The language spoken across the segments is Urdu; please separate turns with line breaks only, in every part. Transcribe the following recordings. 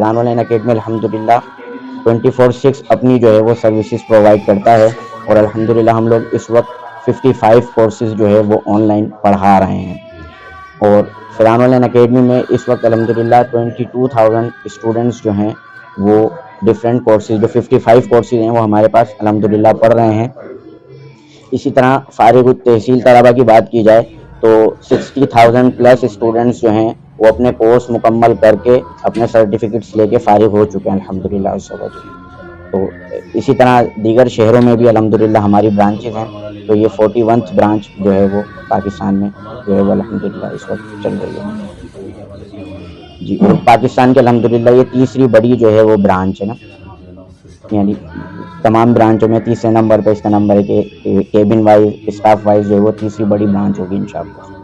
فرحان آن لائن اکیڈمی الحمدللہ 24/6 اپنی جو ہے وہ سروسز پرووائڈ کرتا ہے، اور الحمدللہ ہم لوگ اس وقت 55 کورسز جو ہے وہ آن لائن پڑھا رہے ہیں، اور فرحان آن لائن اکیڈمی میں اس وقت الحمدللہ 22,000 اسٹوڈنٹس جو ہیں وہ ڈفرینٹ کورسز، جو 55 کورسز ہیں وہ ہمارے پاس الحمدللہ پڑھ رہے ہیں۔ اسی طرح فارغ التحصیل طلبہ کی بات کی جائے تو 60,000 پلس اسٹوڈنٹس جو ہیں وہ اپنے کورس مکمل کر کے اپنے سرٹیفکیٹس لے کے فارغ ہو چکے ہیں الحمدللہ اس وجہ۔ تو اسی طرح دیگر شہروں میں بھی الحمدللہ ہماری برانچز ہیں، تو یہ 41 برانچ جو ہے وہ پاکستان میں جو ہے وہ الحمدللہ اس وقت چل رہی ہے جی۔ اور پاکستان کے الحمدللہ یہ تیسری بڑی جو ہے وہ برانچ ہے نا، یعنی تمام برانچوں میں تیسرے نمبر پہ اس کا نمبر ہے کہ کیبن وائز اسٹاف وائز جو ہے وہ تیسری بڑی برانچ ہوگی انشاءاللہ۔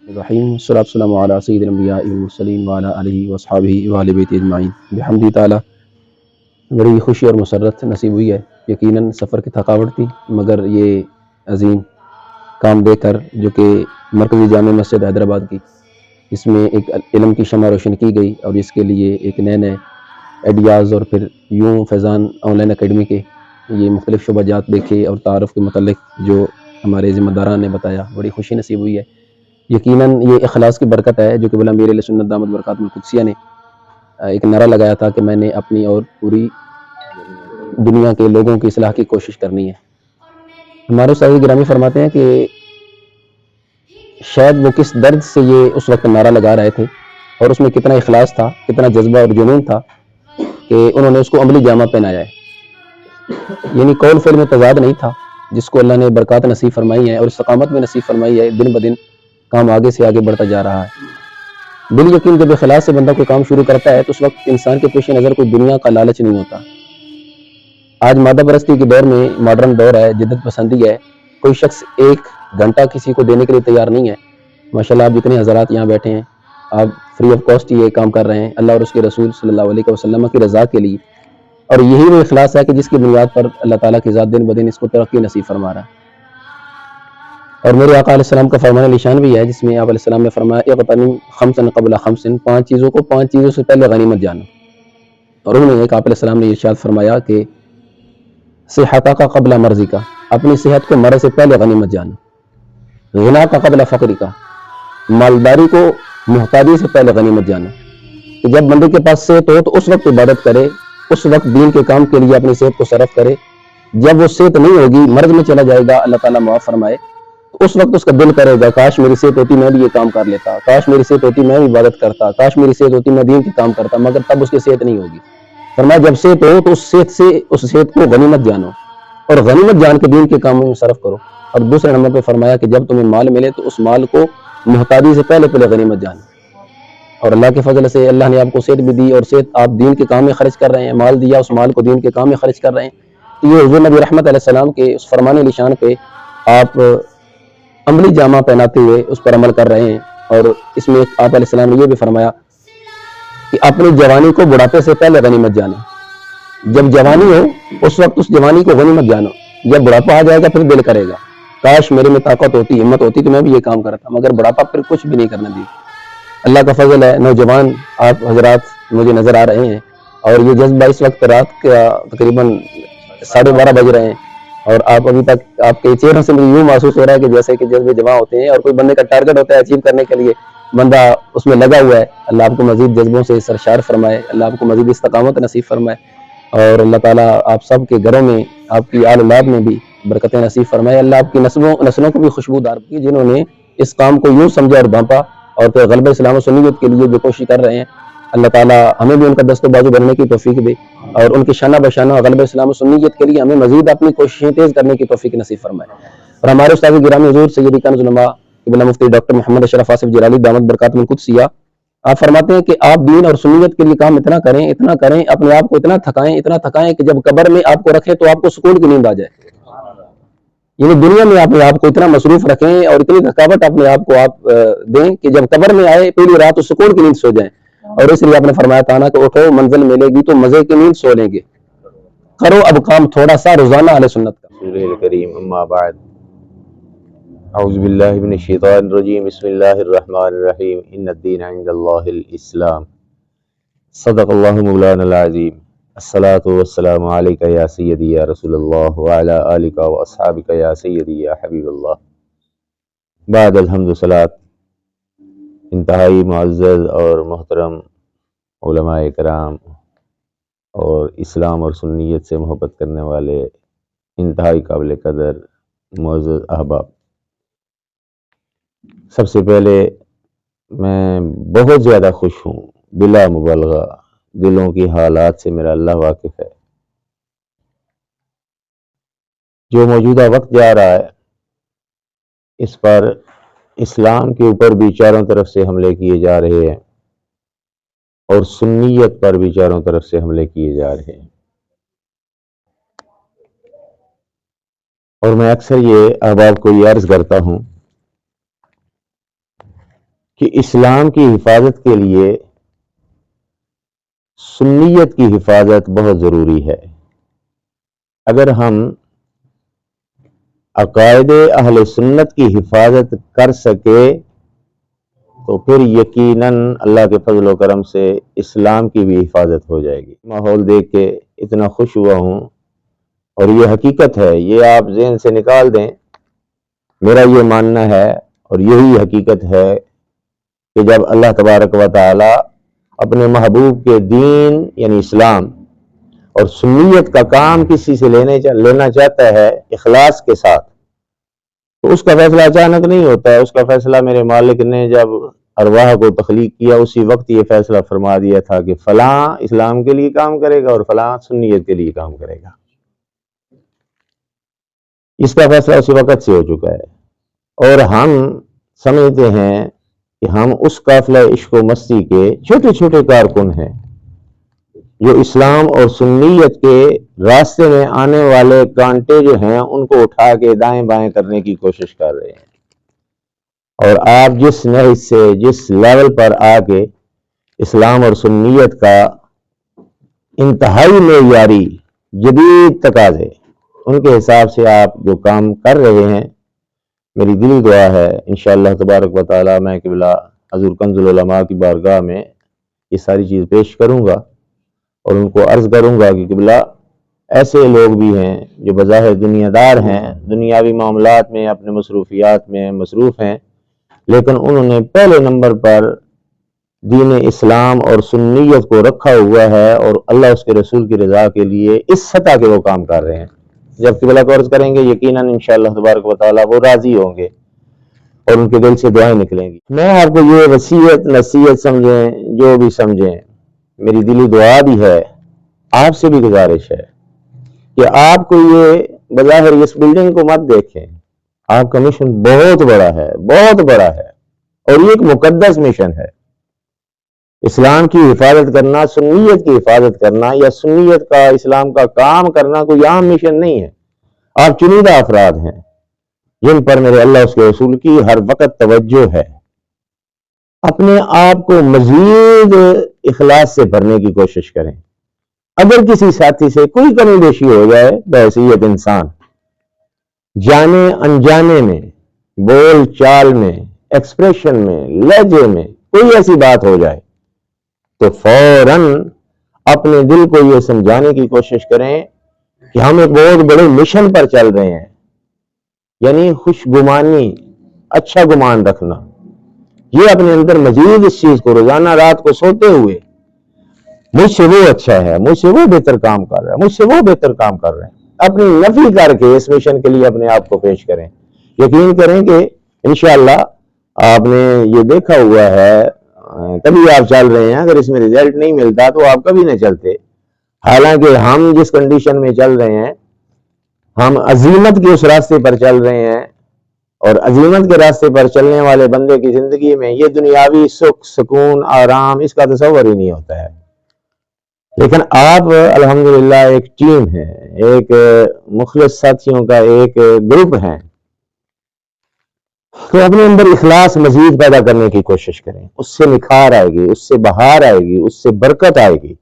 الرحیم السلام علی سید الانبیاء والمرسلین وعلی آلہ واصحابہ وآل بیت اجمعین بحمد تعالی۔ بڑی خوشی اور مسرت نصیب ہوئی ہے، یقیناً سفر کی تھکاوٹ تھی، مگر یہ عظیم کام دے کر جو کہ مرکزی جامع مسجد حیدرآباد کی، اس میں ایک علم کی شمع روشن کی گئی، اور اس کے لیے ایک نئے نئے آئیڈیاز، اور پھر یوں فیضان آن لائن اکیڈمی کے یہ مختلف شعبہ جات دیکھے اور تعارف کے متعلق جو ہمارے ذمہ داران نے بتایا، بڑی خوشی نصیب ہوئی ہے۔ یقیناً یہ اخلاص کی برکت ہے جو کہ مولا امیر علیہ سنت دامت برکاتہ القدسیہ نے ایک نعرہ لگایا تھا کہ میں نے اپنی اور پوری دنیا کے لوگوں کی اصلاح کی کوشش کرنی ہے۔ ہمارے استاد گرامی فرماتے ہیں کہ شاید وہ کس درد سے یہ اس وقت نعرہ لگا رہے تھے، اور اس میں کتنا اخلاص تھا، کتنا جذبہ اور جنون تھا کہ انہوں نے اس کو عملی جامہ پہنایا ہے، یعنی قول فعل میں تضاد نہیں تھا، جس کو اللہ نے برکات نصیب فرمائی ہے اور استقامت میں نصیب فرمائی ہے، دن بدن کام آگے سے آگے بڑھتا جا رہا ہے۔ بال یقین جب اخلاص سے بندہ کوئی کام شروع کرتا ہے تو اس وقت انسان کے پیش نظر کوئی دنیا کا لالچ نہیں ہوتا۔ آج مادہ پرستی کے دور میں، ماڈرن دور ہے، جدت پسندی ہے، کوئی شخص 1 گھنٹہ کسی کو دینے کے لیے تیار نہیں ہے۔ ماشاءاللہ آپ جتنے حضرات یہاں بیٹھے ہیں، آپ فری آف کاسٹ یہ کام کر رہے ہیں اللہ اور اس کے رسول صلی اللہ علیہ وسلم کی رضا کے لیے، اور یہی وہ اخلاص ہے کہ جس کی بنیاد پر اللہ تعالیٰ کی ذات دن بدن اس کو ترقی نصیب فرما رہا ہے۔ اور میرے آقا علیہ السلام کا فرمان نشان بھی ہے، جس میں آپ علیہ السلام نے فرمایا اغتنم خمسا قبل خمس، 5 چیزوں کو 5 چیزوں سے پہلے غنیمت جانو۔ اور انہوں نے ایک آپ علیہ السلام نے ارشاد فرمایا کہ صحتک قبل مرضک، اپنی صحت کو مرض سے پہلے غنیمت جانو۔ غناک قبل فقرک، مالداری کو محتاجی سے پہلے غنیمت جانو، کہ جب بندے کے پاس صحت ہو تو اس وقت عبادت کرے، اس وقت دین کے کام کے لیے اپنی صحت کو صرف کرے۔ جب وہ صحت نہیں ہوگی، مرض میں چلا جائے گا، اللہ تعالیٰ معاف فرمائے، تو اس وقت اس کا دل کرے گا کاش میری صحت ہوتی میں بھی یہ کام کر لیتا، کاش میری صحت ہوتی میں بھی عبادت کرتا، کاش میری صحت ہوتی میں دین کے کام کرتا، مگر تب اس کی صحت نہیں ہوگی۔ فرمایا جب صحت ہو تو اس صحت کو غنیمت جانو، اور غنیمت جان کے دین کے کاموں میں صرف کرو۔ اور دوسرے نمبر پہ فرمایا کہ جب تمہیں مال ملے تو اس مال کو محتاجی سے پہلے غنیمت جانو۔ اور اللہ کے فضل سے اللہ نے آپ کو صحت بھی دی، اور صحت آپ دین کے کام میں خرچ کر رہے ہیں، مال دیا، اس مال کو دین کے کام میں خرچ کر رہے ہیں، تو یہ حضور نبی رحمت علیہ السلام کے اس فرمان نشان پہ آپ عملی جامہ پہناتے ہوئے اس پر عمل کر رہے ہیں۔ اور اس میں آپ علیہ السلام نے یہ بھی فرمایا کہ اپنی جوانی کو بڑھاپے سے پہلے غنیمت جانو۔ جب جوانی ہو اس وقت اس جوانی کو غنیمت جانو، جب بڑھاپا آ جائے گا پھر دل کرے گا کاش میرے میں طاقت ہوتی، ہمت ہوتی تو میں بھی یہ کام کرتا، مگر بڑھاپا پھر کچھ بھی نہیں کرنے دی۔ اللہ کا فضل ہے، نوجوان آپ حضرات مجھے نظر آ رہے ہیں، اور یہ جذبہ اس وقت رات کا تقریباً 12:30 بج رہے ہیں، اور آپ ابھی تک آپ کے چہروں سے مجھے یوں محسوس ہو رہا ہے کہ جیسے کہ جذبے جمع ہوتے ہیں، اور کوئی بندے کا ٹارگٹ ہوتا ہے اچیو کرنے کے لیے، بندہ اس میں لگا ہوا ہے۔ اللہ آپ کو مزید جذبوں سے سرشار فرمائے، اللہ آپ کو مزید استقامت نصیب فرمائے، اور اللہ تعالیٰ آپ سب کے گھروں میں، آپ کی آل اولاد میں بھی برکتیں نصیب فرمائے۔ اللہ آپ کی نسلوں کو بھی خوشبودار کی، جنہوں نے اس کام کو یوں سمجھا اور بھانپا، اور پھر غلبہ اسلام و سنیت کے لیے جو کوشش کر رہے ہیں، اللہ تعالیٰ ہمیں بھی ان کا دست و بازو بننے کی توفیق دے، اور ان کے شانہ بشانہ غلبہ اسلام و سنیت کے لیے ہمیں مزید اپنی کوششیں تیز کرنے کی توفیق نصیب فرمائے۔ اور ہمارے استاد گرامی حضور سیدی کنز العلماء قبلہ مفتی ڈاکٹر محمد اشرف آصف جلالی دامت برکاتہ القدسیہ، آپ فرماتے ہیں کہ آپ دین اور سنیت کے لیے کام اتنا کریں، اپنے آپ کو اتنا تھکائیں کہ جب قبر میں آپ کو رکھیں تو آپ کو سکون کی نیند آ جائے۔ یعنی دنیا میں اپنے آپ کو اتنا مصروف رکھیں اور اتنی تھکاوٹ اپنے آپ کو آپ دیں کہ جب قبر میں آئے پہلی رات تو سکون کی نیند سو جائیں۔ اور اس لیے آپ نے فرمایا تھا نا کہ اٹھو منزل ملے گی تو مزے کی نیند سو لیں گے، کرو اب کام تھوڑا سا روزانہ اہل سنت کا۔
الکریم اما بعد، اعوذ باللہ من الشیطان الرجیم، بسم اللہ الرحمن الرحیم، ان الدین عند اللہ الاسلام۔ صدق اللہ مولانا العظیم. الصلاة والسلام علیکہ یا سیدی یا رسول اللہ وعلی آلکہ و اصحابکہ یا سیدی یا حبیب اللہ. بعد الحمد صلاۃ. انتہائی معزز اور محترم علماء کرام اور اسلام اور سنیت سے محبت کرنے والے انتہائی قابل قدر معزز احباب، سب سے پہلے میں بہت زیادہ خوش ہوں، بلا مبالغہ دلوں کی حالات سے میرا اللہ واقف ہے. جو موجودہ وقت جا رہا ہے اس پر اسلام کے اوپر بھی چاروں طرف سے حملے کیے جا رہے ہیں اور سنیت پر بھی چاروں طرف سے حملے کیے جا رہے ہیں. اور میں اکثر یہ احباب کو یہ عرض کرتا ہوں کہ اسلام کی حفاظت کے لیے سنیت کی حفاظت بہت ضروری ہے. اگر ہم عقائد اہل سنت کی حفاظت کر سکے تو پھر یقیناً اللہ کے فضل و کرم سے اسلام کی بھی حفاظت ہو جائے گی. ماحول دیکھ کے اتنا خوش ہوا ہوں، اور یہ حقیقت ہے، یہ آپ ذہن سے نکال دیں. میرا یہ ماننا ہے اور یہی حقیقت ہے کہ جب اللہ تبارک و تعالی اپنے محبوب کے دین یعنی اسلام اور سنیت کا کام کسی سے لینا چاہتا ہے اخلاص کے ساتھ، تو اس کا فیصلہ اچانک نہیں ہوتا ہے. اس کا فیصلہ میرے مالک نے جب ارواح کو تخلیق کیا اسی وقت یہ فیصلہ فرما دیا تھا کہ فلاں اسلام کے لیے کام کرے گا اور فلاں سنیت کے لیے کام کرے گا. اس کا فیصلہ اسی وقت سے ہو چکا ہے، اور ہم سمجھتے ہیں کہ ہم اس قافلہ عشق و مستی کے چھوٹے چھوٹے کارکن ہیں جو اسلام اور سنیت کے راستے میں آنے والے کانٹے جو ہیں ان کو اٹھا کے دائیں بائیں کرنے کی کوشش کر رہے ہیں. اور آپ جس نہج سے جس لیول پر آ کے اسلام اور سنیت کا انتہائی معیاری جدید تقاضے ان کے حساب سے آپ جو کام کر رہے ہیں، میری دلی دعا ہے انشاءاللہ تبارک و تعالی میں قبلہ حضور کنز العلماء کی بارگاہ میں یہ ساری چیز پیش کروں گا اور ان کو عرض کروں گا کہ قبلہ ایسے لوگ بھی ہیں جو بظاہر دنیا دار ہیں، دنیاوی معاملات میں اپنے مصروفیات میں مصروف ہیں، لیکن انہوں نے پہلے نمبر پر دین اسلام اور سنیت کو رکھا ہوا ہے اور اللہ اس کے رسول کی رضا کے لیے اس سطح کے وہ کام کر رہے ہیں. جب قبلہ کو عرض کریں گے یقیناً انشاءاللہ تبارک و تعالیٰ وہ راضی ہوں گے اور ان کے دل سے دعائیں نکلیں گی. میں آپ کو یہ وصیت نصیحت سمجھیں جو بھی سمجھیں، میری دلی دعا بھی ہے، آپ سے بھی گزارش ہے کہ آپ کو یہ بظاہر اس بلڈنگ کو مت دیکھیں. آپ کا مشن بہت بڑا ہے، بہت بڑا ہے، اور یہ ایک مقدس مشن ہے. اسلام کی حفاظت کرنا، سنیت کی حفاظت کرنا یا سنیت کا اسلام کا کام کرنا کوئی عام مشن نہیں ہے. آپ چنیدہ افراد ہیں جن پر میرے اللہ اس کے رسول کی ہر وقت توجہ ہے. اپنے آپ کو مزید اخلاص سے بھرنے کی کوشش کریں. اگر کسی ساتھی سے کوئی کمی بیشی ہو جائے بحیثیت انسان، جانے انجانے میں، بول چال میں، ایکسپریشن میں، لہجے میں کوئی ایسی بات ہو جائے تو فوراً اپنے دل کو یہ سمجھانے کی کوشش کریں کہ ہم ایک بہت بڑے مشن پر چل رہے ہیں. یعنی خوش گمانی، اچھا گمان رکھنا، یہ اپنے اندر مزید اس چیز کو روزانہ رات کو سوتے ہوئے مجھ سے وہ اچھا ہے، مجھ سے وہ بہتر کام کر رہا ہے، مجھ سے وہ بہتر کام کر رہے ہیں، اپنی نفی کر کے اس مشن کے لیے اپنے آپ کو پیش کریں. یقین کریں کہ انشاءاللہ آپ نے یہ دیکھا ہوا ہے، کبھی آپ چل رہے ہیں، اگر اس میں رزلٹ نہیں ملتا تو آپ کبھی نہیں چلتے. حالانکہ ہم جس کنڈیشن میں چل رہے ہیں، ہم عظیمت کے اس راستے پر چل رہے ہیں، اور عظیمت کے راستے پر چلنے والے بندے کی زندگی میں یہ دنیاوی سکھ سکون آرام اس کا تصور ہی نہیں ہوتا ہے. لیکن آپ الحمدللہ ایک ٹیم ہے، ایک مخلص ساتھیوں کا ایک گروپ ہے، تو اپنے اندر اخلاص مزید پیدا کرنے کی کوشش کریں. اس سے نکھار آئے گی، اس سے بہار آئے گی، اس سے برکت آئے گی،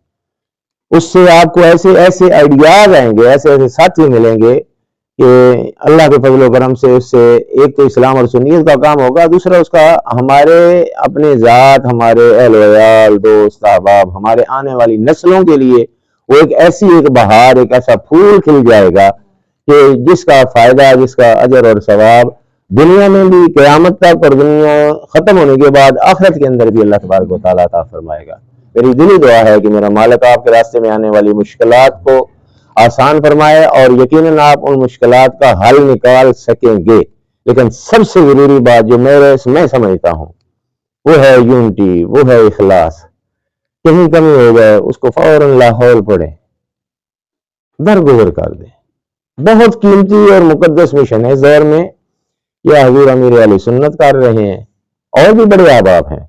اس سے آپ کو ایسے ایسے آئیڈیاز آئیں گے، ایسے ایسے ساتھی ملیں گے کہ اللہ کے فضل و کرم سے اس سے ایک تو اسلام اور سنیت کا کام ہوگا، دوسرا اس کا ہمارے اپنے ذات، ہمارے اہل ویال، دوست احباب، ہمارے آنے والی نسلوں کے لیے وہ ایک بہار، ایک ایسا پھول کھل جائے گا کہ جس کا فائدہ، جس کا اجر اور ثواب دنیا میں بھی قیامت تک، اور دنیا ختم ہونے کے بعد آخرت کے اندر بھی اللہ تبارک و تعالیٰ عطا فرمائے گا۔ میری دلی دعا ہے کہ میرا مالک آپ کے راستے میں آنے والی مشکلات کو آسان فرمائے، اور یقیناً آپ ان مشکلات کا حل نکال سکیں گے۔ لیکن سب سے ضروری بات جو میں سمجھتا ہوں وہ ہے یونٹی، وہ ہے اخلاص۔ کہیں کمی ہو جائے اس کو فوراً لاہور پڑے، درگزر کر دیں۔ بہت قیمتی اور مقدس مشن ہے اس دور میں، یہ حضور امیر علیہ سنت کر رہے ہیں، اور بھی بڑے احباب ہیں،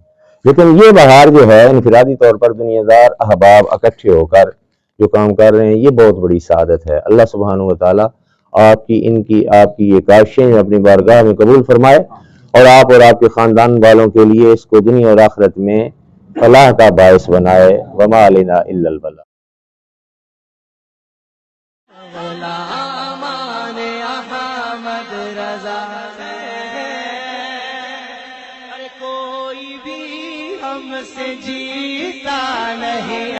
لیکن یہ بہار جو ہے انفرادی طور پر دنیا دار احباب اکٹھے ہو کر جو کام کر رہے ہیں، یہ بہت بڑی سعادت ہے۔ اللہ سبحانہ و تعالیٰ آپ کی یہ کاشیں اپنی بارگاہ میں قبول فرمائے، اور آپ کے خاندان والوں کے لیے اس کو دنیا اور آخرت میں فلاح کا باعث بنائے۔ وما علینا الا البلاغ۔
کوئی بھی ہم سے جیتا نہیں۔